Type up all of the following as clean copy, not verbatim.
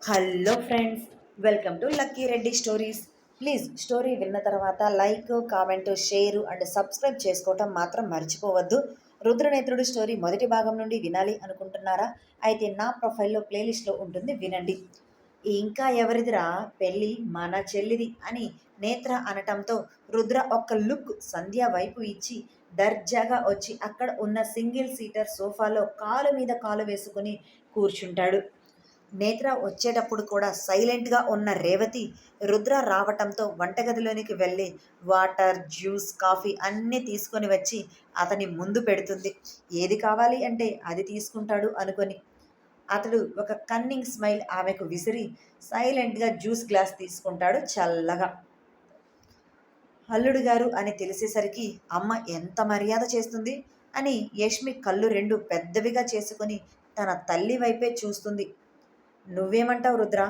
Hello friends, welcome to lucky Reddy stories. Please story విన్న తర్వాత like, comment, share and subscribe చేసుకోవటం మాత్రం మర్చిపోవద్దు. రుద్రనేత్రుడు స్టోరీ మొదటి భాగం నుండి వినాలి అనుకుంటున్నారా? అయితే నా ప్రొఫైల్లో ప్లేలిస్ట్లో ఉంటుంది, వినండి. ఇంకా ఎవరిదిరా పెళ్ళి, మన చెల్లిది అని నేత్ర అనటంతో రుద్ర ఒక్క లుక్ సంధ్య వైపు ఇచ్చి దర్జాగా వచ్చి అక్కడ ఉన్న సింగిల్ సీటర్ సోఫాలో కాలు మీద కాలు వేసుకుని కూర్చుంటాడు. నేత్ర వచ్చేటప్పుడు కూడా సైలెంట్గా ఉన్న రేవతి రుద్ర రావటంతో వంటగదిలోనికి వెళ్ళి వాటర్, జ్యూస్, కాఫీ అన్నీ తీసుకొని వచ్చి అతని ముందు పెడుతుంది. ఏది కావాలి అంటే అది తీసుకుంటాడు అనుకొని అతడు ఒక కన్నింగ్ స్మైల్ ఆమెకు విసిరి సైలెంట్గా జ్యూస్ గ్లాస్ తీసుకుంటాడు చల్లగా. అల్లుడు గారు అని తెలిసేసరికి అమ్మ ఎంత మర్యాద చేస్తుంది అని యష్మి కళ్ళు రెండు పెద్దవిగా చేసుకుని తన తల్లి వైపే చూస్తుంది. నువ్వేమంటావు రుద్ర?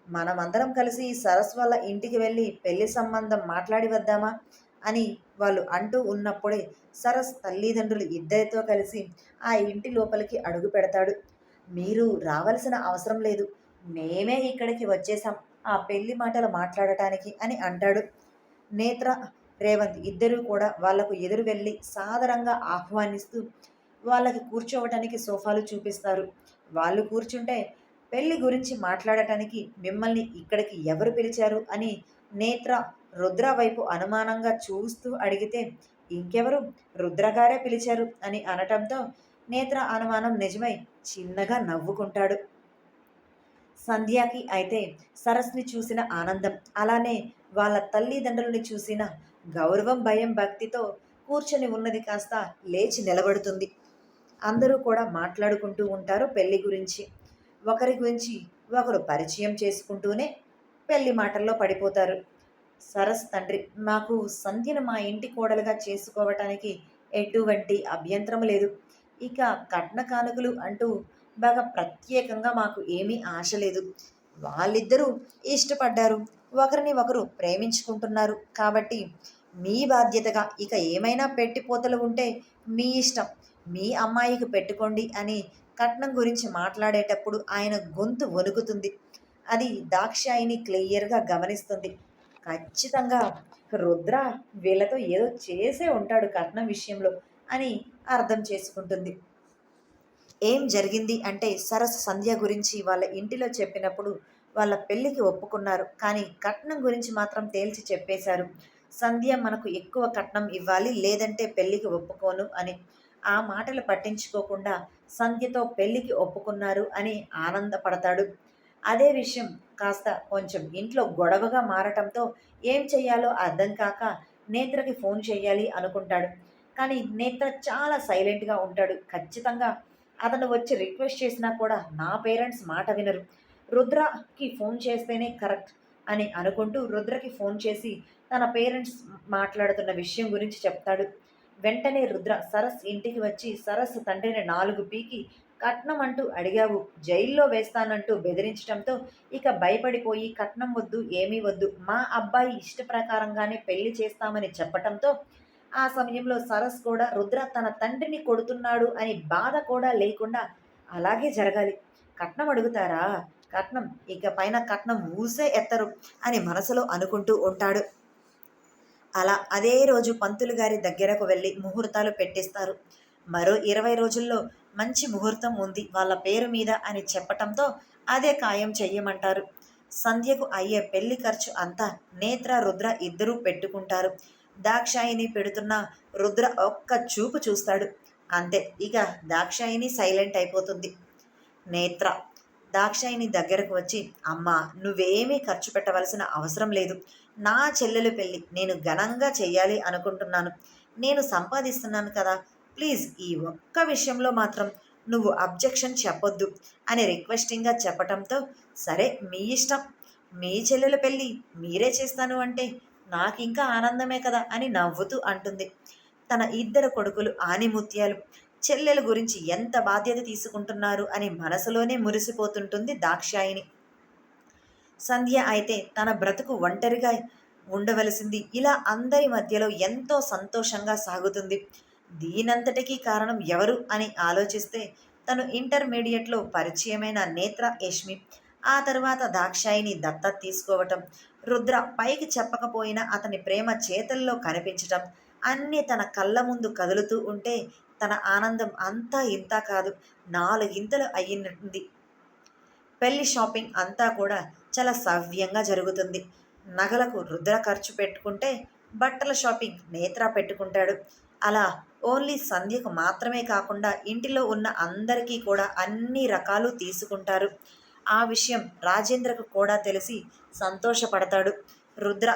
మనమందరం కలిసి సరస్ వాళ్ళ ఇంటికి వెళ్ళి పెళ్లి సంబంధం మాట్లాడి వద్దామా అని వాళ్ళు అంటూ ఉన్నప్పుడే సరస్ తల్లిదండ్రులు ఇద్దరితో కలిసి ఆ ఇంటి లోపలికి అడుగు పెడతాడు. మీరు రావలసిన అవసరం లేదు, మేమే ఇక్కడికి వచ్చేసాం ఆ పెళ్లి మాటలు మాట్లాడటానికి అని అంటాడు. నేత్ర, రేవంత్ ఇద్దరూ కూడా వాళ్లకు ఎదురు వెళ్ళి సాదరంగా ఆహ్వానిస్తూ వాళ్ళకి కూర్చోవటానికి సోఫాలు చూపిస్తారు. వాళ్ళు కూర్చుంటే పెళ్లి గురించి మాట్లాడటానికి మిమ్మల్ని ఇక్కడికి ఎవరు పిలిచారు అని నేత్ర రుద్ర వైపు అనుమానంగా చూస్తూ అడిగితే, ఇంకెవరు, రుద్రగారే పిలిచారు అని అనటంతో నేత్ర అనుమానం నిజమై చిన్నగా నవ్వుకుంటాడు. సంధ్యాకి అయితే సరస్ని చూసిన ఆనందం, అలానే వాళ్ళ తల్లిదండ్రులని చూసిన గౌరవం, భయం, భక్తితో కూర్చొని ఉన్నది కాస్త లేచి నిలబడుతుంది. అందరూ కూడా మాట్లాడుకుంటూ ఉంటారు పెళ్లి గురించి. ఒకరి గురించి ఒకరు పరిచయం చేసుకుంటూనే పెళ్లి మాటల్లో పడిపోతారు. సరస్ తండ్రి, మాకు సంధ్యను మా ఇంటి కోడలుగా చేసుకోవటానికి ఎటువంటి అభ్యంతరం లేదు. ఇక కట్న కానుకలు అంటూ బాగా ప్రత్యేకంగా మాకు ఏమీ ఆశ లేదు. వాళ్ళిద్దరూ ఇష్టపడ్డారు, ఒకరిని ఒకరు ప్రేమించుకుంటున్నారు కాబట్టి మీ బాధ్యతగా ఇక ఏమైనా పెట్టిపోతలు ఉంటే మీ ఇష్టం, మీ అమ్మాయికి పెట్టుకోండి అని కట్నం గురించి మాట్లాడేటప్పుడు ఆయన గొంతు వణుకుతుంది. అది దాక్షాయిని క్లియర్గా గమనిస్తుంది. ఖచ్చితంగా రుద్ర వీళ్ళతో ఏదో చేసే ఉంటాడు కట్నం విషయంలో అని అర్థం చేసుకుంటుంది. ఏం జరిగింది అంటే సరస్ సంధ్య గురించి వాళ్ళ ఇంటిలో చెప్పినప్పుడు వాళ్ళ పెళ్ళికి ఒప్పుకున్నారు, కానీ కట్నం గురించి మాత్రం తేల్చి చెప్పేశారు. సంధ్య మనకు ఎక్కువ కట్నం ఇవ్వాలి, లేదంటే పెళ్ళికి ఒప్పుకోను అని. ఆ మాటలు పట్టించుకోకుండా సంధ్యతో పెళ్ళికి ఒప్పుకున్నారు అని ఆనందపడతాడు. అదే విషయం కాస్త కొంచెం ఇంట్లో గొడవగా మారటంతో ఏం చెయ్యాలో అర్థం కాక నేత్రకి ఫోన్ చేయాలి అనుకుంటాడు. కానీ నేత్ర చాలా సైలెంట్గా ఉంటాడు. ఖచ్చితంగా అతను వచ్చి రిక్వెస్ట్ చేసినా కూడా నా పేరెంట్స్ మాట వినరు, రుద్రకి ఫోన్ చేస్తేనే కరెక్ట్ అని అనుకుంటూ రుద్రకి ఫోన్ చేసి తన పేరెంట్స్ మాట్లాడుతున్న విషయం గురించి చెప్తాడు. వెంటనే రుద్ర సరస్ ఇంటికి వచ్చి సరస్సు తండ్రిని నాలుగు పీకి కట్నం అంటూ అడిగావు, జైల్లో వేస్తానంటూ బెదిరించడంతో ఇక భయపడిపోయి కట్నం వద్దు, ఏమీ వద్దు, మా అబ్బాయి ఇష్ట ప్రకారంగానే పెళ్లి చేస్తామని చెప్పటంతో ఆ సమయంలో సరస్ కూడా రుద్ర తన తండ్రిని కొడుతున్నాడు అని బాధ కూడా లేకుండా అలాగే జరగాలి, కట్నం అడుగుతారా, కట్నం ఇక పైన కట్నం ఊసే ఎత్తరు అని మనసులో అనుకుంటూ ఉంటాడు. అలా అదే రోజు పంతులు గారి దగ్గరకు వెళ్ళి ముహూర్తాలు పెట్టిస్తారు. మరో 20 రోజుల్లో మంచి ముహూర్తం ఉంది వాళ్ళ పేరు మీద అని చెప్పటంతో అదే ఖాయం చెయ్యమంటారు. సంధ్యకు అయ్యే పెళ్లి ఖర్చు అంతా నేత్ర, రుద్ర ఇద్దరూ పెట్టుకుంటారు. దాక్షాయిని పెడుతున్న రుద్ర ఒక్క చూపు చూస్తాడు, అంతే. ఇక దాక్షాయిని సైలెంట్ అయిపోతుంది. నేత్ర దాక్షాయిని దగ్గరకు వచ్చి, అమ్మా, నువ్వేమీ ఖర్చు పెట్టవలసిన అవసరం లేదు. నా చెల్లెలు పెళ్ళి నేను ఘనంగా చెయ్యాలి అనుకుంటున్నాను, నేను సంపాదిస్తున్నాను కదా, ప్లీజ్ ఈ ఒక్క విషయంలో మాత్రం నువ్వు అబ్జెక్షన్ చెప్పొద్దు అని రిక్వెస్టింగ్గా చెప్పటంతో, సరే మీ ఇష్టం, మీ చెల్లెల పెళ్ళి మీరే చేస్తాను అంటే నాకు ఇంకా ఆనందమే కదా అని నవ్వుతూ అంటుంది. తన ఇద్దరు కొడుకులు ఆనిముత్యాలు, చెల్లెల గురించి ఎంత బాధ్యత తీసుకుంటున్నారు అని మనసులోనే మురిసిపోతుంటుంది దాక్షాయిని. సంధ్య అయితే తన బ్రతుకు ఒంటరిగా ఉండవలసింది ఇలా అందరి మధ్యలో ఎంతో సంతోషంగా సాగుతుంది. దీనంతటికీ కారణం ఎవరు అని ఆలోచిస్తే తను ఇంటర్మీడియట్లో పరిచయమైన నేత్ర, యష్మి ఆ తరువాత దాక్షాయిని దత్తత తీసుకోవటం, రుద్ర పైకి చెప్పకపోయినా అతని ప్రేమ చేతల్లో కనిపించటం, అన్నీ తన కళ్ళ ముందు కదులుతూ ఉంటే తన ఆనందం అంతా ఇంతా కాదు, నాలుగింతలు అయ్యింది. పెళ్లి షాపింగ్ అంతా కూడా చాలా సవ్యంగా జరుగుతుంది. నగలకు రుద్ర ఖర్చు పెట్టుకుంటే బట్టల షాపింగ్ నేత్ర పెట్టుకుంటాడు. అలా ఓన్లీ సంధ్యకు మాత్రమే కాకుండా ఇంటిలో ఉన్న అందరికీ కూడా అన్ని రకాలు తీసుకుంటారు. ఆ విషయం రాజేంద్రకు కూడా తెలిసి సంతోషపడతాడు. రుద్ర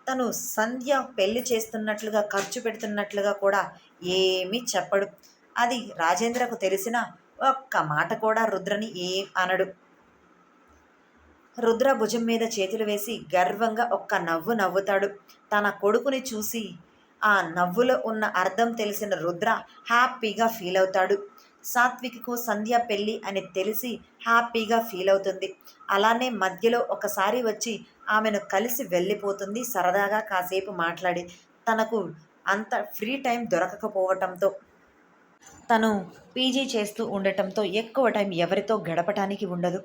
తను సంధ్య పెళ్లి చేస్తున్నట్లుగా ఖర్చు పెడుతున్నట్లుగా కూడా ఏమీ చెప్పడు. అది రాజేంద్రకు తెలిసిన ఒక్క మాట కూడా రుద్రని ఏం అనడు. రుద్ర భుజం మీద చేతులు వేసి గర్వంగా ఒక్క నవ్వు నవ్వుతాడు. తన కొడుకుని చూసి ఆ నవ్వులో ఉన్న అర్థం తెలిసిన రుద్ర హ్యాపీగా ఫీల్ అవుతాడు. సాత్వికకు సంధ్య పెళ్ళి అని తెలిసి హ్యాపీగా ఫీల్ అవుతుంది. అలానే మధ్యలో ఒకసారి వచ్చి ఆమెను కలిసి వెళ్ళిపోతుంది సరదాగా కాసేపు మాట్లాడి. తనకు అంత ఫ్రీ టైం దొరకకపోవటంతో, తను పీజీ చేస్తూ ఉండటంతో ఎక్కువ టైం ఎవరితో గడపటానికి ఉండదు.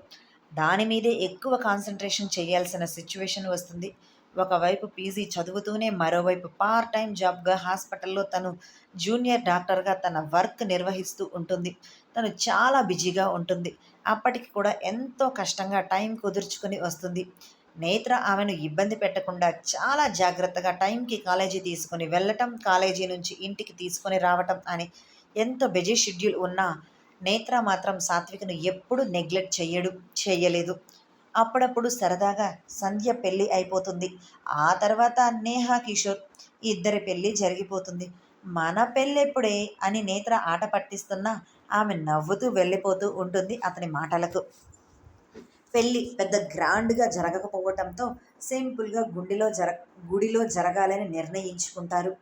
దాని మీదే ఎక్కువ కాన్సన్ట్రేషన్ చేయాల్సిన సిచ్యువేషన్ వస్తుంది. ఒకవైపు పీజీ చదువుతూనే మరోవైపు పార్ట్ టైం జాబ్గా హాస్పిటల్లో తను జూనియర్ డాక్టర్గా తన వర్క్ నిర్వహిస్తూ ఉంటుంది. తను చాలా బిజీగా ఉంటుంది. అప్పటికి కూడా ఎంతో కష్టంగా టైం కుదుర్చుకుని వస్తుంది. నేత్ర ఆమెను ఇబ్బంది పెట్టకుండా చాలా జాగ్రత్తగా టైంకి కాలేజీ తీసుకొని వెళ్ళటం, కాలేజీ నుంచి ఇంటికి తీసుకొని రావటం అని ఎంత బిజీ షెడ్యూల్ ఉన్నా నేత్ర మాత్రం సాత్వికను ఎప్పుడూ నెగ్లెక్ట్ చేయలేదు. అప్పుడప్పుడు సరదాగా సంధ్య పెళ్ళి అయిపోతుంది. ఆ తర్వాత నేహా కిషోర్ ఇద్దరి పెళ్ళి జరిగిపోతుంది. మన పెళ్ళెప్పుడే అని నేత్ర ఆట పట్టిస్తున్నా ఆమె నవ్వుతూ వెళ్ళిపోతూ ఉంటుంది అతని మాటలకు. పెళ్ళి పెద్ద గ్రాండ్గా జరగకపోవటంతో సింపుల్గా గుడిలో జరగాలని నిర్ణయించుకుంటారు.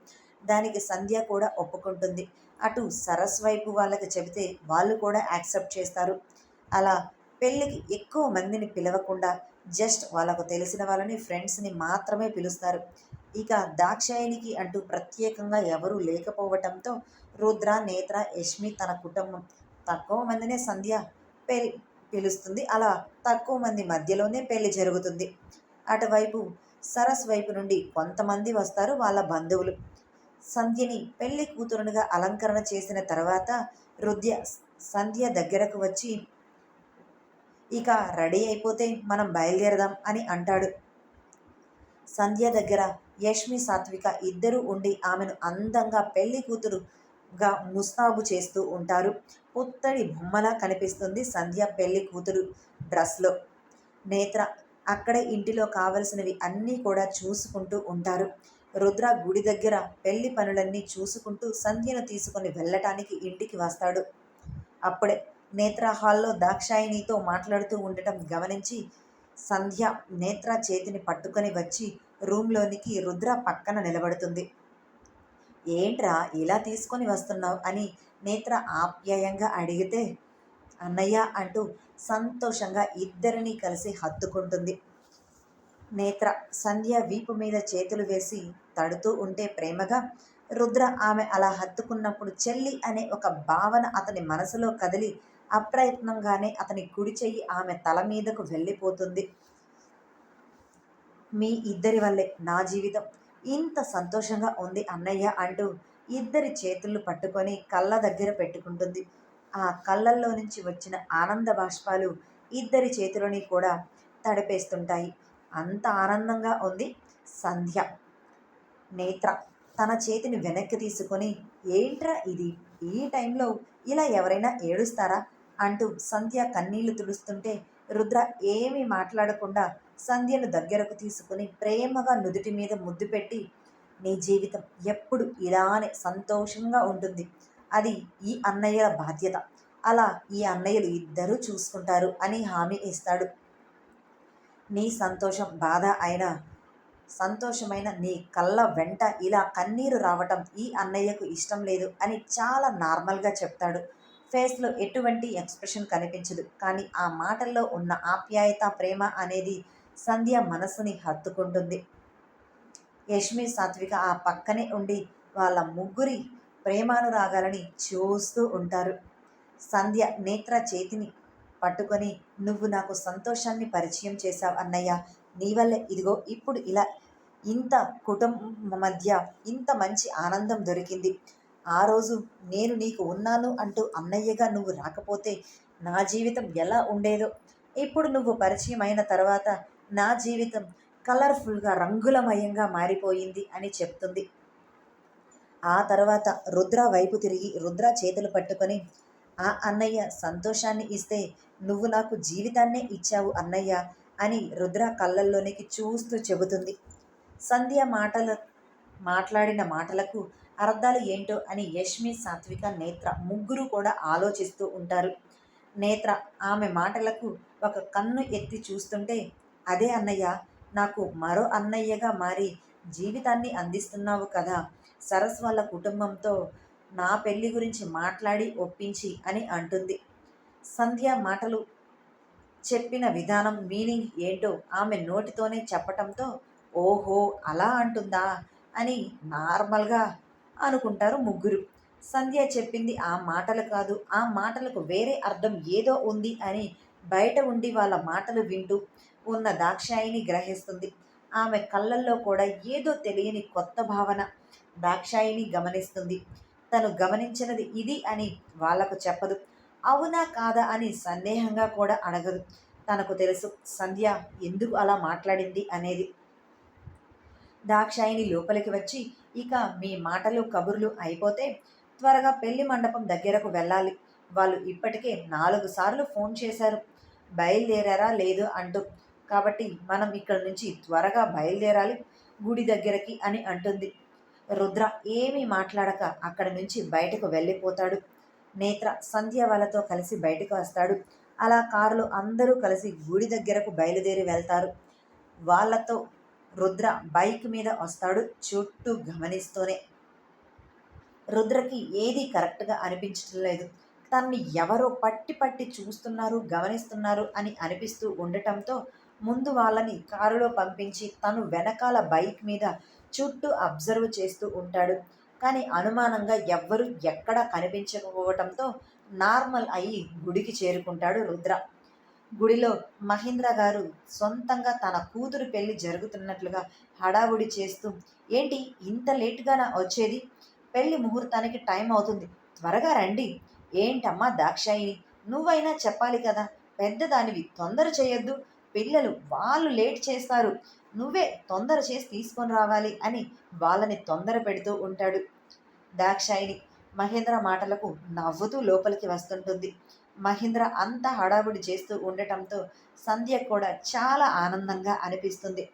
దానికి సంధ్య కూడా ఒప్పుకుంటుంది. అటు సరస్ వైపు వాళ్ళకి చెబితే వాళ్ళు కూడా యాక్సెప్ట్ చేస్తారు. అలా పెళ్ళికి ఎక్కువ మందిని పిలవకుండా జస్ట్ వాళ్ళకు తెలిసిన వాళ్ళని, ఫ్రెండ్స్ని మాత్రమే పిలుస్తారు. ఇక దాక్షాయినికి అంటూ ప్రత్యేకంగా ఎవరూ లేకపోవటంతో రుద్ర, నేత్ర, యష్మి తన కుటుంబం తక్కువ మందినే సంధ్య పెళ్ళి పిలుస్తుంది. అలా తక్కువ మంది మధ్యలోనే పెళ్లి జరుగుతుంది. అటువైపు సరస్ వైపు నుండి కొంతమంది వస్తారు, వాళ్ళ బంధువులు. సంధ్యని పెళ్లి కూతురునిగా అలంకరణ చేసిన తర్వాత రుద్య సంధ్య దగ్గరకు వచ్చి ఇక రెడీ అయిపోతే మనం బయలుదేరదాం అని అంటాడు. సంధ్య దగ్గర యష్మి, సాత్విక ఇద్దరూ ఉండి ఆమెను అందంగా పెళ్లి కూతురుగా ముస్తాబు చేస్తూ ఉంటారు. పుత్తడి బొమ్మలా కనిపిస్తుంది సంధ్య పెళ్లి కూతురు డ్రెస్లో. నేత్ర అక్కడే ఇంటిలో కావలసినవి అన్నీ కూడా చూసుకుంటూ ఉంటారు. రుద్ర గుడి దగ్గర పెళ్లి పనులన్నీ చూసుకుంటూ సంధ్యను తీసుకొని వెళ్ళటానికి ఇంటికి వస్తాడు. అప్పుడే నేత్ర హాల్లో దాక్షాయినితో మాట్లాడుతూ ఉండటం గమనించి సంధ్య నేత్ర చేతిని పట్టుకొని వచ్చి రూమ్లోనికి రుద్ర పక్కన నిలబడుతుంది. ఏంట్రా ఇలా తీసుకొని వస్తున్నావు అని నేత్ర ఆప్యాయంగా అడిగితే, అన్నయ్య అంటూ సంతోషంగా ఇద్దరినీ కలిసి హత్తుకుంటుంది. నేత్ర సంధ్య వీపు మీద చేతులు వేసి తడుతూ ఉంటే ప్రేమగా రుద్ర ఆమె అలా హత్తుకున్నప్పుడు చెల్లి అనే ఒక భావన అతని మనసులో కదిలి అప్రయత్నంగానే అతని కుడి చెయ్యి ఆమె తల మీదకు వెళ్ళిపోతుంది. మీ ఇద్దరి వల్లే నా జీవితం ఇంత సంతోషంగా ఉంది అన్నయ్య అంటూ ఇద్దరి చేతులు పట్టుకొని కళ్ళ దగ్గర పెట్టుకుంటుంది. ఆ కళ్ళల్లో నుంచి వచ్చిన ఆనంద బాష్పాలు ఇద్దరి చేతులని కూడా తడిపేస్తుంటాయి. అంత ఆనందంగా ఉంది సంధ్య. నేత్ర తన చేతిని వెనక్కి తీసుకొని, ఏంట్రా ఇది, ఈ టైంలో ఇలా ఎవరైనా ఏడుస్తారా అంటూ సంధ్య కన్నీళ్లు తుడుస్తుంటే రుద్ర ఏమీ మాట్లాడకుండా సంధ్యను దగ్గరకు తీసుకుని ప్రేమగా నుదుటి మీద ముద్దు పెట్టి, నీ జీవితం ఎప్పుడు ఇలానే సంతోషంగా ఉంటుంది, అది ఈ అన్నయ్యల బాధ్యత, అలా ఈ అన్నయ్యలు ఇద్దరూ చూసుకుంటారు అని హామీ ఇస్తాడు. నీ సంతోషం బాధ అయినా సంతోషమైన నీ కళ్ళ వెంట ఇలా కన్నీరు రావటం ఈ అన్నయ్యకు ఇష్టం లేదు అని చాలా నార్మల్గా చెప్తాడు. ఫేస్లో ఎటువంటి ఎక్స్ప్రెషన్ కనిపించదు. కానీ ఆ మాటల్లో ఉన్న ఆప్యాయత, ప్రేమ అనేది సంధ్య మనసుని హత్తుకుంటుంది. యష్మి, సాత్విక ఆ పక్కనే ఉండి వాళ్ళ ముగ్గురి ప్రేమానురాగాలని చూస్తూ ఉంటారు. సంధ్య నేత్ర చేతిని పట్టుకొని, నువ్వు నాకు సంతోషాన్ని పరిచయం చేశావు అన్నయ్య. నీ వల్లే ఇదిగో ఇప్పుడు ఇలా ఇంత కుటుంబం మధ్య ఇంత మంచి ఆనందం దొరికింది. ఆ రోజు నేను నీకు ఉన్నాను అంటూ అన్నయ్యగా నువ్వు రాకపోతే నా జీవితం ఎలా ఉండేదో. ఇప్పుడు నువ్వు పరిచయం అయిన తర్వాత నా జీవితం కలర్ఫుల్గా రంగులమయంగా మారిపోయింది అని చెప్తుంది. ఆ తర్వాత రుద్ర వైపు తిరిగి రుద్ర చేతులు పట్టుకొని, ఆ అన్నయ్య సంతోషాన్ని ఇస్తే నువ్వు నాకు జీవితాన్నే ఇచ్చావు అన్నయ్య అని రుద్ర కళ్ళల్లోనికి చూస్తూ చెబుతుంది. సంధ్య మాట్లాడిన మాటలకు అర్థాలు ఏంటో అని యష్మి, సాత్విక, నేత్ర ముగ్గురు కూడా ఆలోచిస్తూ ఉంటారు. నేత్ర ఆమె మాటలకు ఒక కన్ను ఎత్తి చూస్తుంటే, అదే అన్నయ్య, నాకు మరో అన్నయ్యగా మారి జీవితాన్ని అందిస్తున్నావు కదా. సరస్ వాళ్ళ కుటుంబంతో నా పెళ్లి గురించి మాట్లాడి ఒప్పించి అని అంటుంది. సంధ్య మాటలు చెప్పిన విధానం, మీనింగ్ ఏంటో ఆమె నోటితోనే చెప్పటంతో, ఓహో అలా అంటుందా అని నార్మల్గా అనుకుంటారు ముగ్గురు. సంధ్య చెప్పింది ఆ మాటలు కాదు, ఆ మాటలకు వేరే అర్థం ఏదో ఉంది అని బయట ఉండి వాళ్ళ మాటలు వింటూ ఉన్న దాక్షాయిని గ్రహిస్తుంది. ఆమె కళ్ళల్లో కూడా ఏదో తెలియని కొత్త భావన దాక్షాయిని గమనిస్తుంది. తను గమనించినది ఇది అని వాళ్లకు చెప్పదు. అవునా కాదా అని సందేహంగా కూడా అడగదు. తనకు తెలుసు సంధ్య ఎందుకు అలా మాట్లాడింది అనేది. దాక్షాయిని లోపలికి వచ్చి, ఇక మీ మాటలు కబుర్లు అయిపోతే త్వరగా పెళ్లి మండపం దగ్గరకు వెళ్ళాలి. వాళ్ళు ఇప్పటికే 4 సార్లు ఫోన్ చేశారు బయలుదేరారా లేదు అంటూ. కాబట్టి మనం ఇక్కడ నుంచి త్వరగా బయలుదేరాలి గుడి దగ్గరకి అని అంటుంది. రుద్ర ఏమీ మాట్లాడక అక్కడి నుంచి బయటకు వెళ్ళిపోతాడు. నేత్ర సంధ్య వాళ్ళతో కలిసి బయటకు వస్తాడు. అలా కారులో అందరూ కలిసి గుడి దగ్గరకు బయలుదేరి వెళ్తారు. వాళ్ళతో రుద్ర బైక్ మీద వస్తాడు చుట్టూ గమనిస్తూనే. రుద్రకి ఏది కరెక్ట్గా అనిపించటం లేదు. తనని ఎవరో పట్టి పట్టి చూస్తున్నారు, గమనిస్తున్నారు అని అనిపిస్తూ ఉండటంతో ముందు వాళ్ళని కారులో పంపించి తను వెనకాల బైక్ మీద చుట్టూ అబ్జర్వ్ చేస్తూ ఉంటాడు. కానీ అనుమానంగా ఎవ్వరూ ఎక్కడా కనిపించకపోవటంతో నార్మల్ అయ్యి గుడికి చేరుకుంటాడు రుద్ర. గుడిలో మహేంద్ర గారు సొంతంగా తన కూతురు పెళ్లి జరుగుతున్నట్లుగా హడావుడి చేస్తూ, ఏంటి ఇంత లేటుగానా వచ్చేది? పెళ్లి ముహూర్తానికి టైం అవుతుంది, త్వరగా రండి. ఏంటమ్మా దాక్షాయిని, నువ్వైనా చెప్పాలి కదా, పెద్దదానివి, తొందర చేయొద్దు. పిల్లలు వాళ్ళు లేట్ చేస్తారు, నువ్వే తొందర చేసి తీసుకొని రావాలి అని వాళ్ళని తొందర పెడుతూ ఉంటాడు. దాక్షాయిని మహేంద్ర మాటలకు నవ్వుతూ లోపలికి వస్తుంటుంది. మహేంద్ర అంత హడావుడి చేస్తూ ఉండటంతో సంధ్య కూడా చాలా ఆనందంగా అనిపిస్తుంది.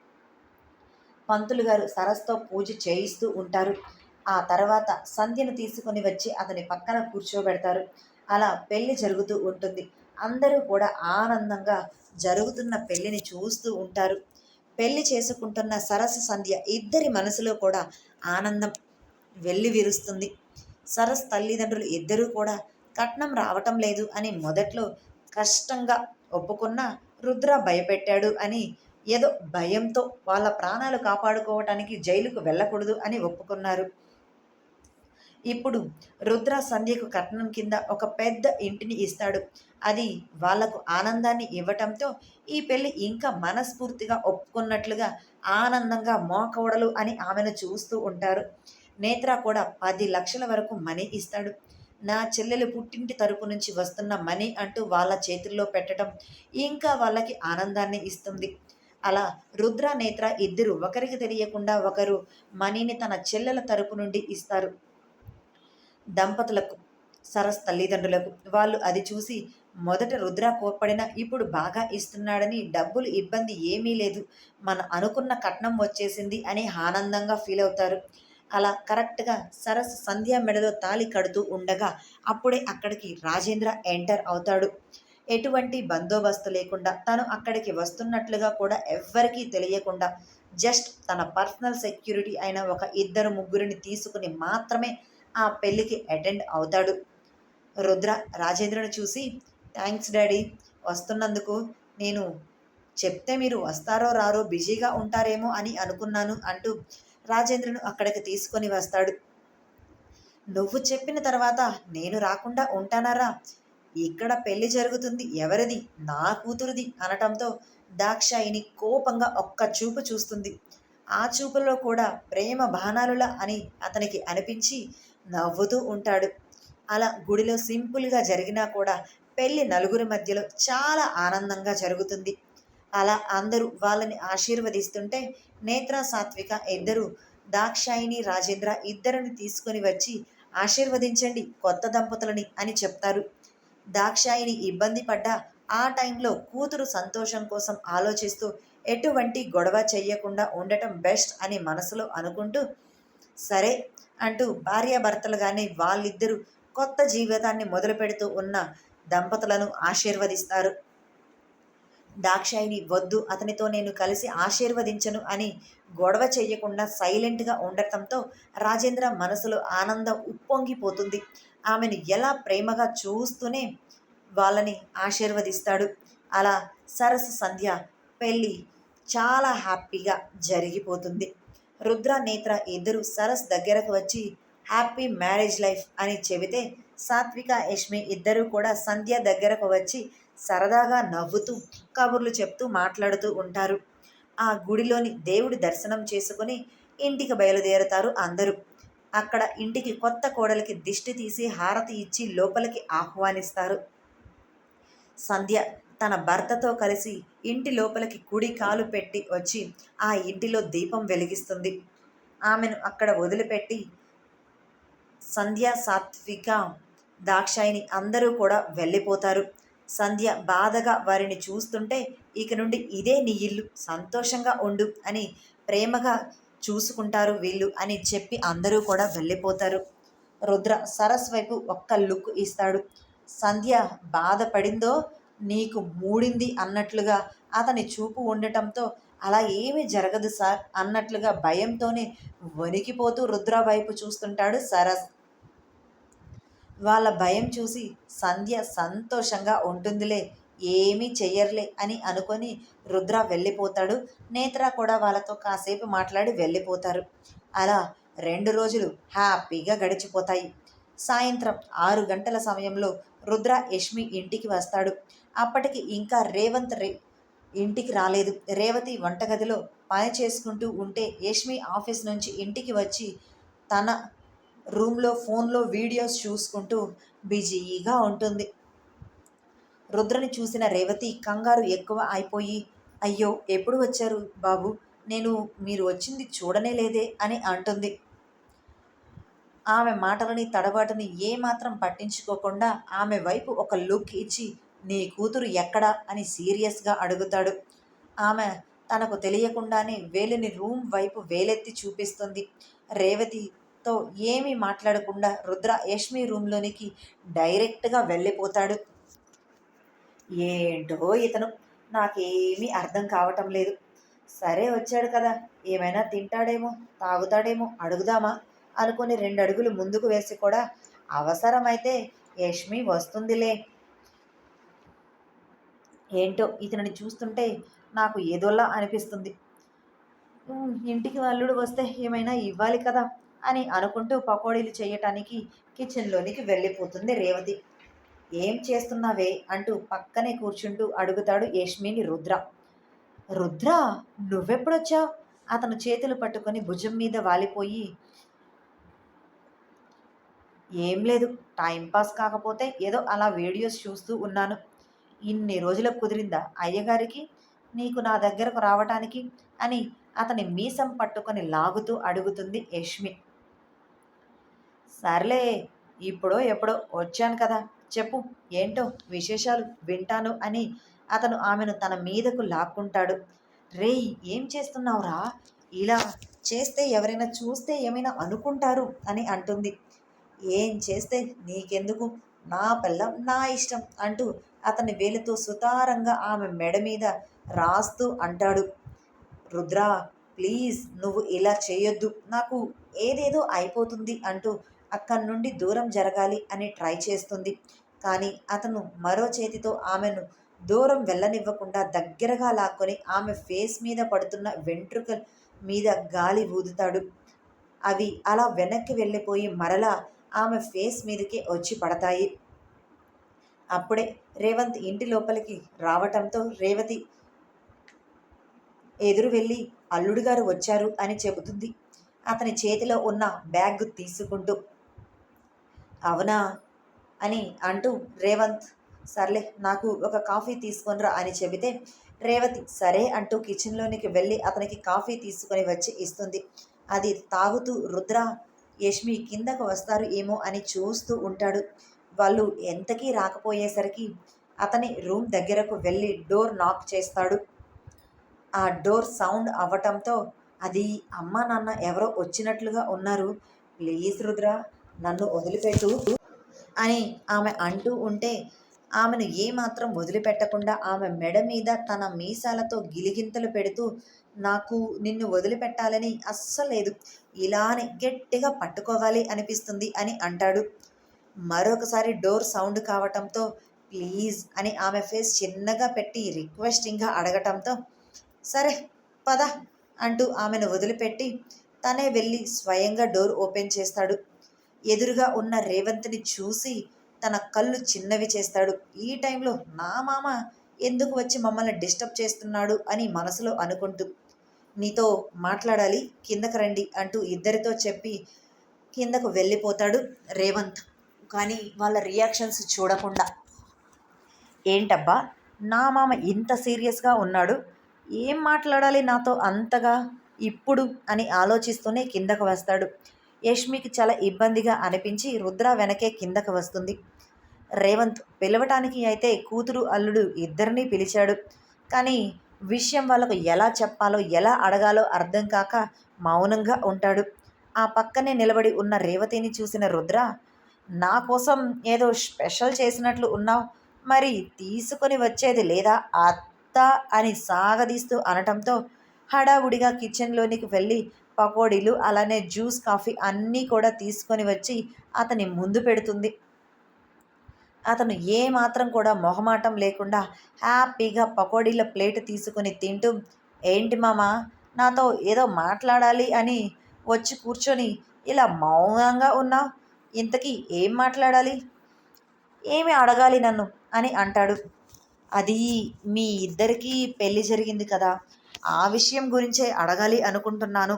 పంతులు గారు సరస్తో పూజ చేయిస్తూ ఉంటారు. ఆ తర్వాత సంధ్యను తీసుకొని వచ్చి అతని పక్కన కూర్చోబెడతారు. అలా పెళ్లి జరుగుతూ ఉంటుంది. అందరూ కూడా ఆనందంగా జరుగుతున్న పెళ్లిని చూస్తూ ఉంటారు. పెళ్లి చేసుకుంటున్న సరస్సు, సంధ్య ఇద్దరి మనసులో కూడా ఆనందం వెల్లివిరుస్తుంది. సరస్ తల్లిదండ్రులు ఇద్దరూ కూడా కట్నం రావటం లేదు అని మొదట్లో కష్టంగా ఒప్పుకున్న, రుద్ర భయపెట్టాడు అని ఏదో భయంతో వాళ్ళ ప్రాణాలు కాపాడుకోవటానికి జైలుకు వెళ్ళకూడదు అని ఒప్పుకున్నారు. ఇప్పుడు రుద్ర సంధ్యకు కట్నం కింద ఒక పెద్ద ఇంటిని ఇస్తాడు. అది వాళ్లకు ఆనందాన్ని ఇవ్వటంతో ఈ పెళ్లి ఇంకా మనస్ఫూర్తిగా ఒప్పుకున్నట్లుగా ఆనందంగా మోకవడలు అని ఆమెను చూస్తూ ఉంటారు. నేత్ర కూడా 10 లక్షల వరకు మనీ ఇస్తాడు. నా చెల్లెలు పుట్టింటి తరపు నుంచి వస్తున్న మనీ అంటూ వాళ్ళ చేతుల్లో పెట్టడం ఇంకా వాళ్ళకి ఆనందాన్ని ఇస్తుంది. అలా రుద్ర, నేత్ర ఇద్దరు ఒకరికి తెలియకుండా ఒకరు మనీని తన చెల్లెల తరపు నుండి ఇస్తారు దంపతులకు, సరస్ తల్లిదండ్రులకు. వాళ్ళు అది చూసి మొదట రుద్ర కోప్పడిన ఇప్పుడు బాగా ఇస్తున్నాడని, డబ్బులు ఇబ్బంది ఏమీ లేదు, మన అనుకున్న కట్నం వచ్చేసింది అని ఆనందంగా ఫీల్ అవుతారు. అలా కరెక్ట్గా సరస్ సంధ్య మెడలో తాళి కడుతూ ఉండగా అప్పుడే అక్కడికి రాజేంద్ర ఎంటర్ అవుతాడు. ఎటువంటి బందోబస్తు లేకుండా తను అక్కడికి వస్తున్నట్లుగా కూడా ఎవ్వరికీ తెలియకుండా జస్ట్ తన పర్సనల్ సెక్యూరిటీ అయిన ఒక 2-3 తీసుకుని మాత్రమే ఆ పెళ్ళికి అటెండ్ అవుతాడు. రుద్ర రాజేంద్రను చూసి, థ్యాంక్స్ డాడీ, వస్తున్నందుకు. నేను చెప్తే మీరు వస్తారో రారో, బిజీగా ఉంటారేమో అని అనుకున్నాను అంటూ రాజేంద్రను అక్కడికి తీసుకొని వస్తాడు. నువ్వు చెప్పిన తర్వాత నేను రాకుండా ఉంటానారా? ఇక్కడ పెళ్లి జరుగుతుంది ఎవరిది? నా కూతురిది అనటంతో దాక్షాయిని కోపంగా ఒక్క చూపు చూస్తుంది. ఆ చూపులో కూడా ప్రేమ బాణాలులా అని అతనికి అనిపించి నవ్వుతూ ఉంటాడు. అలా గుడిలో సింపుల్గా జరిగినా కూడా పెళ్లి నలుగురి మధ్యలో చాలా ఆనందంగా జరుగుతుంది. అలా అందరూ వాళ్ళని ఆశీర్వదిస్తుంటే నేత్ర సాత్విక ఇద్దరు దాక్షాయిని రాజేంద్ర ఇద్దరిని తీసుకొని వచ్చి ఆశీర్వదించండి కొత్త దంపతులని అని చెప్తారు. దాక్షాయిని ఇబ్బంది పడ్డా ఆ టైంలో కూతురు సంతోషం కోసం ఆలోచిస్తూ ఎటువంటి గొడవ చెయ్యకుండా ఉండటం బెస్ట్ అని మనసులో అనుకుంటూ సరే అంటూ భార్యాభర్తలుగానే వాళ్ళిద్దరూ కొత్త జీవితాన్ని మొదలు పెడుతూ ఉన్న దంపతులను ఆశీర్వదిస్తారు. దాక్షాయిని వద్దు అతనితో నేను కలిసి ఆశీర్వదించను అని గొడవ చెయ్యకుండా సైలెంట్గా ఉండటంతో రాజేంద్ర మనసులో ఆనందం ఉప్పొంగిపోతుంది. ఆమెను ఎలా ప్రేమగా చూస్తూనే వాళ్ళని ఆశీర్వదిస్తాడు. అలా సరస్సు సంధ్య పెళ్ళి చాలా హ్యాపీగా జరిగిపోతుంది. రుద్ర నేత్ర ఇద్దరు సరస్ దగ్గరకు వచ్చి హ్యాపీ మ్యారేజ్ లైఫ్ అని చెబితే సాత్విక యష్మి ఇద్దరూ కూడా సంధ్య దగ్గరకు వచ్చి సరదాగా నవ్వుతూ కబుర్లు చెప్తూ మాట్లాడుతూ ఉంటారు. ఆ గుడిలోని దేవుడి దర్శనం చేసుకుని ఇంటికి బయలుదేరుతారు అందరూ. అక్కడ ఇంటికి కొత్త కోడలికి దిష్టి తీసి హారతి ఇచ్చి లోపలికి ఆహ్వానిస్తారు. సంధ్య తన భర్తతో కలిసి ఇంటి లోపలికి కుడి కాలు పెట్టి వచ్చి ఆ ఇంటిలో దీపం వెలిగిస్తుంది. ఆమెను అక్కడ వదిలిపెట్టి సంధ్య సాత్విక దాక్షాయిని అందరూ కూడా వెళ్ళిపోతారు. సంధ్య బాధగా వారిని చూస్తుంటే ఇక నుండి ఇదే నీ ఇల్లు సంతోషంగా ఉండు అని ప్రేమగా చూసుకుంటారు వీళ్ళు అని చెప్పి అందరూ కూడా వెళ్ళిపోతారు. రుద్ర సరస్ వైపు ఒక్క లుక్ ఇస్తాడు. సంధ్య బాధపడిందో నీకు మూడింది అన్నట్లుగా అతని చూపు ఉండటంతో అలా ఏమీ జరగదు సార్ అన్నట్లుగా భయంతోనే వణికిపోతూ రుద్ర వైపు చూస్తుంటాడు సరస్. వాళ్ళ భయం చూసి సంధ్య సంతోషంగా ఉంటుందిలే ఏమీ చెయ్యర్లే అని అనుకొని రుద్ర వెళ్ళిపోతాడు. నేత్ర కూడా వాళ్ళతో కాసేపు మాట్లాడి వెళ్ళిపోతారు. అలా 2 రోజులు హ్యాపీగా గడిచిపోతాయి. సాయంత్రం 6 గంటల సమయంలో రుద్ర యష్మి ఇంటికి వస్తాడు. అప్పటికి ఇంకా రేవంత్ ఇంటికి రాలేదు. రేవతి వంటగదిలో పని చేసుకుంటూ ఉంటే యష్మి ఆఫీస్ నుంచి ఇంటికి వచ్చి తన రూమ్లో ఫోన్లో వీడియోస్ చూసుకుంటూ బిజీగా ఉంటుంది. రుద్రని చూసిన రేవతి కంగారు ఎక్కువ అయిపోయి అయ్యో ఎప్పుడు వచ్చారు బాబు, నేను మీరు వచ్చింది చూడనే లేదే అని అంటుంది. ఆమె మాటలని తడబాటుని ఏమాత్రం పట్టించుకోకుండా ఆమె వైపు ఒక లుక్ ఇచ్చి నీ కూతురు ఎక్కడా అని సీరియస్గా అడుగుతాడు. ఆమె తనకు తెలియకుండానే వేలిని రూమ్ వైపు వేలెత్తి చూపిస్తుంది. రేవతితో ఏమీ మాట్లాడకుండా రుద్ర యష్మి రూమ్లోనికి డైరెక్ట్గా వెళ్ళిపోతాడు. ఏంటో ఇతను నాకేమీ అర్థం కావటం లేదు. సరే వచ్చాడు కదా, ఏమైనా తింటాడేమో తాగుతాడేమో అడుగుదామా అనుకుని 2 అడుగులు ముందుకు వేసి కూడా అవసరమైతే యష్మి వస్తుందిలే. ఏంటో ఇతనిని చూస్తుంటే నాకు ఏదోలా అనిపిస్తుంది. ఇంటికి అల్లుడు వస్తే ఏమైనా ఇవ్వాలి కదా అని అనుకుంటూ పకోడీలు చేయటానికి కిచెన్లోనికి వెళ్ళిపోతుంది రేవతి. ఏం చేస్తున్నావే అంటూ పక్కనే కూర్చుంటూ అడుగుతాడు యష్మిని రుద్ర. రుద్ర నువ్వెప్పుడొచ్చావు? అతను చేతులు పట్టుకొని భుజం మీద వాలిపోయి ఏం లేదు, టైంపాస్ కాకపోతే ఏదో అలా వీడియోస్ చూస్తూ ఉన్నాను. ఇన్ని రోజులకు కుదిరిందా అయ్యగారికి నీకు నా దగ్గరకు రావటానికి అని అతని మీసం పట్టుకొని లాగుతూ అడుగుతుంది యష్మి. సర్లే ఇప్పుడో ఎప్పుడో వచ్చాను కదా, చెప్పు ఏంటో విశేషాలు వింటాను అని అతను ఆమెను తన మీదకు లాక్కుంటాడు. రేయ్ ఏం చేస్తున్నావురా, ఇలా చేస్తే ఎవరైనా చూస్తే ఏమైనా అనుకుంటారు అని అంటుంది. ఏం చేస్తే నీకెందుకు, నా పిల్లం నా ఇష్టం అంటూ అతని వేలితో సుతారంగా ఆమె మెడ మీద రాస్తూ అంటాడు. రుద్ర ప్లీజ్ నువ్వు ఇలా చేయొద్దు, నాకు ఏదేదో అయిపోతుంది అంటూ అక్కడి నుండి దూరం జరగాలి అని ట్రై చేస్తుంది. కానీ అతను మరో చేతితో ఆమెను దూరం వెళ్ళనివ్వకుండా దగ్గరగా లాక్కొని ఆమె ఫేస్ మీద పడుతున్న వెంట్రుకల మీద గాలి ఊదుతాడు. అవి అలా వెనక్కి వెళ్ళిపోయి మరలా ఆమె ఫేస్ మీదకే వచ్చి పడతాయి. అప్పుడే రేవంత్ ఇంటి లోపలికి రావటంతో రేవతి ఎదురు వెళ్ళి అల్లుడు గారు వచ్చారు అని చెబుతుంది. అతని చేతిలో ఉన్న బ్యాగ్ తీసుకుంటూ. అవునా అని అంటూ రేవంత్ సర్లే నాకు ఒక కాఫీ తీసుకొనిరా అని చెబితే రేవతి సరే అంటూ కిచెన్లోనికి వెళ్ళి అతనికి కాఫీ తీసుకొని వచ్చి ఇస్తుంది. అది తాగుతూ రుద్ర యష్మి కిందకు వస్తారు ఏమో అని చూస్తూ ఉంటాడు. వాళ్ళు ఎంతకీ రాకపోయేసరికి అతని రూమ్ దగ్గరకు వెళ్ళి డోర్ నాక్ చేస్తాడు. ఆ డోర్ సౌండ్ అవ్వటంతో అది అమ్మా నాన్న ఎవరో వచ్చినట్లుగా ఉన్నారు, ప్లీజ్ రుద్ర నన్ను వదిలిపెట్టు అని ఆమె అంటూ ఉంటే ఆమెను ఏమాత్రం వదిలిపెట్టకుండా ఆమె మెడ మీద తన మీసాలతో గిలిగింతలు పెడుతూ నాకు నిన్ను వదిలిపెట్టాలని అస్సలేదు, ఇలానే గట్టిగా పట్టుకోవాలి అనిపిస్తుంది అని అంటాడు. మరొకసారి డోర్ సౌండ్ కావటంతో ప్లీజ్ అని ఆమె ఫేస్ చిన్నగా పెట్టి రిక్వెస్టింగ్గా అడగటంతో సరే పద అంటూ ఆమెను వదిలిపెట్టి తనే వెళ్ళి స్వయంగా డోర్ ఓపెన్ చేస్తాడు. ఎదురుగా ఉన్న రేవంత్ని చూసి తన కళ్ళు చిన్నవి చేస్తాడు. ఈ టైంలో నా మామ ఎందుకు వచ్చి మమ్మల్ని డిస్టర్బ్ చేస్తున్నాడు అని మనసులో అనుకుంటూ నీతో మాట్లాడాలి కిందకు రండి అంటూ ఇద్దరితో చెప్పి కిందకు వెళ్ళిపోతాడు రేవంత్. కానీ వాళ్ళ రియాక్షన్స్ చూడకుండా ఏంటబ్బా నా మామ ఇంత సీరియస్గా ఉన్నాడు, ఏం మాట్లాడాలి నాతో అంతగా ఇప్పుడు అని ఆలోచిస్తూనే కిందకు వస్తాడు. యష్మికి చాలా ఇబ్బందిగా అనిపించి రుద్ర వెనకే కిందకు వస్తుంది. రేవంత్ పిలవటానికి అయితే కూతురు అల్లుడు ఇద్దరినీ పిలిచాడు. కానీ విషయం వాళ్ళకు ఎలా చెప్పాలో ఎలా అడగాలో అర్థం కాక మౌనంగా ఉంటాడు. ఆ పక్కనే నిలబడి ఉన్న రేవతిని చూసిన రుద్ర నా కోసం ఏదో స్పెషల్ చేసినట్లు ఉన్నావు, మరి తీసుకొని వచ్చేది లేదా అత్త అని సాగదీస్తూ అనటంతో హడావుడిగా కిచెన్లోనికి వెళ్ళి పకోడీలు అలానే జ్యూస్ కాఫీ అన్నీ కూడా తీసుకొని వచ్చి అతని ముందు పెడుతుంది. అతను ఏమాత్రం కూడా మొహమాటం లేకుండా హ్యాపీగా పకోడీల ప్లేట్ తీసుకొని తింటూ ఏంటి మామ నాతో ఏదో మాట్లాడాలి అని వచ్చి కూర్చొని ఇలా మౌనంగా ఉన్నావు, ఇంతకీ ఏం మాట్లాడాలి, ఏమి అడగాలి నన్ను అని అంటాడు. అది మీ ఇద్దరికీ పెళ్ళి జరిగింది కదా, ఆ విషయం గురించే అడగాలి అనుకుంటున్నాను.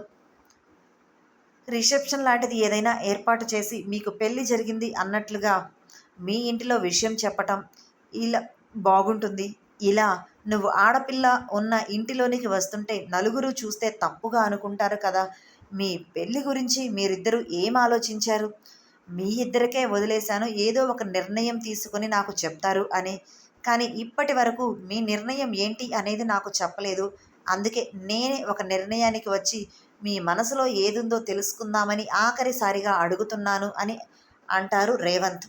రిసెప్షన్ లాంటిది ఏదైనా ఏర్పాటు చేసి మీకు పెళ్ళి జరిగింది అన్నట్లుగా మీ ఇంటిలో విషయం చెప్పటం ఇలా బాగుంటుంది. ఇలా నువ్వు ఆడపిల్ల ఉన్న ఇంటిలోనికి వస్తుంటే నలుగురు చూస్తే తప్పుగా అనుకుంటారు కదా, మీ పెళ్ళి గురించి మీరిద్దరూ ఏం ఆలోచించారు, మీ ఇద్దరికే వదిలేశాను ఏదో ఒక నిర్ణయం తీసుకొని నాకు చెప్తారు అని, కానీ ఇప్పటి వరకు మీ నిర్ణయం ఏంటి అనేది నాకు చెప్పలేదు, అందుకే నేనే ఒక నిర్ణయానికి వచ్చి మీ మనసులో ఏదుందో తెలుసుకుందామని ఆఖరిసారిగా అడుగుతున్నాను అని అంటారు రేవంత్.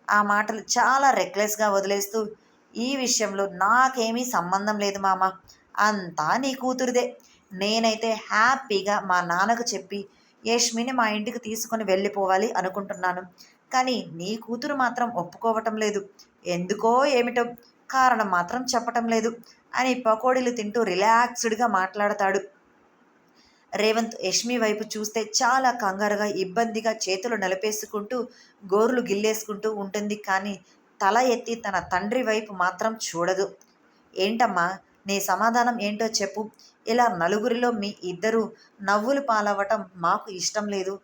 ఆ మాటలు చాలా రెక్లెస్గా వదిలేస్తూ ఈ విషయంలో నాకేమీ సంబంధం లేదు మామ, అంతా నీ కూతురిదే, నేనైతే హ్యాపీగా మా నాన్నకు చెప్పి యష్మిని మా ఇంటికి తీసుకొని వెళ్ళిపోవాలి అనుకుంటున్నాను, కానీ నీ కూతురు మాత్రం ఒప్పుకోవటం లేదు, ఎందుకో ఏమిటో కారణం మాత్రం చెప్పటం లేదు అని పకోడీలు తింటూ రిలాక్స్డ్గా మాట్లాడతాడు. రేవంత్ యష్మి వైపు చూస్తే చాలా కంగారుగా ఇబ్బందిగా చేతులు నలిపేసుకుంటూ గోర్లు గిల్లేసుకుంటూ ఉంటుంది. కానీ తల ఎత్తి తన తండ్రి వైపు మాత్రం చూడదు. ఏంటమ్మా నీ సమాధానం ఏంటో చెప్పు, ఇలా నలుగురిలో మీ ఇద్దరు నవ్వులు పాలవ్వటం మాకు ఇష్టం లేదు,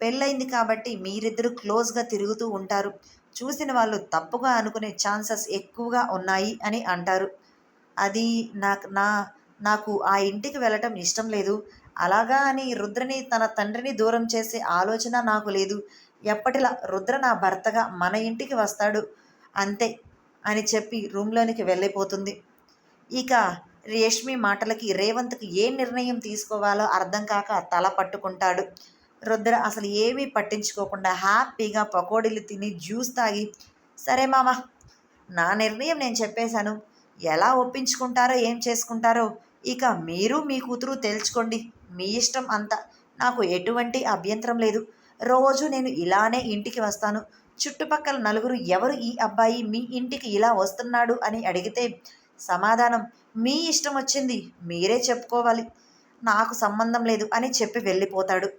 పెళ్ళయింది కాబట్టి మీరిద్దరూ క్లోజ్గా తిరుగుతూ ఉంటారు, చూసిన వాళ్ళు తప్పుగా అనుకునే ఛాన్సెస్ ఎక్కువగా ఉన్నాయి అని అంటారు. అది నాకు ఆ ఇంటికి వెళ్ళటం ఇష్టం లేదు, అలాగా అని రుద్రని తన తండ్రిని దూరం చేసే ఆలోచన నాకు లేదు, ఎప్పటిలా రుద్ర నా భర్తగా మన ఇంటికి వస్తాడు అంతే అని చెప్పి రూమ్లోనికి వెళ్ళిపోతుంది. ఇక రేష్మి మాటలకి రేవంత్కి ఏ నిర్ణయం తీసుకోవాలో అర్థం కాక తల పట్టుకుంటాడు. రుద్ర అసలు ఏమీ పట్టించుకోకుండా హ్యాపీగా పకోడీలు తిని జ్యూస్ తాగి సరే మామ నా నిర్ణయం నేను చెప్పేశాను, ఎలా ఒప్పించుకుంటారో ఏం చేసుకుంటారో ఇక మీరు మీ కూతురు తేల్చుకోండి, మీ ఇష్టం అంతా, నాకు ఎటువంటి అభ్యంతరం లేదు, రోజు నేను ఇలానే ఇంటికి వస్తాను, చుట్టుపక్కల నలుగురు ఎవరు ఈ అబ్బాయి మీ ఇంటికి ఇలా వస్తున్నాడు అని అడిగితే సమాధానం మీ ఇష్టం వచ్చింది మీరే చెప్పుకోవాలి, నాకు సంబంధం లేదు అని చెప్పి వెళ్ళిపోతాడు.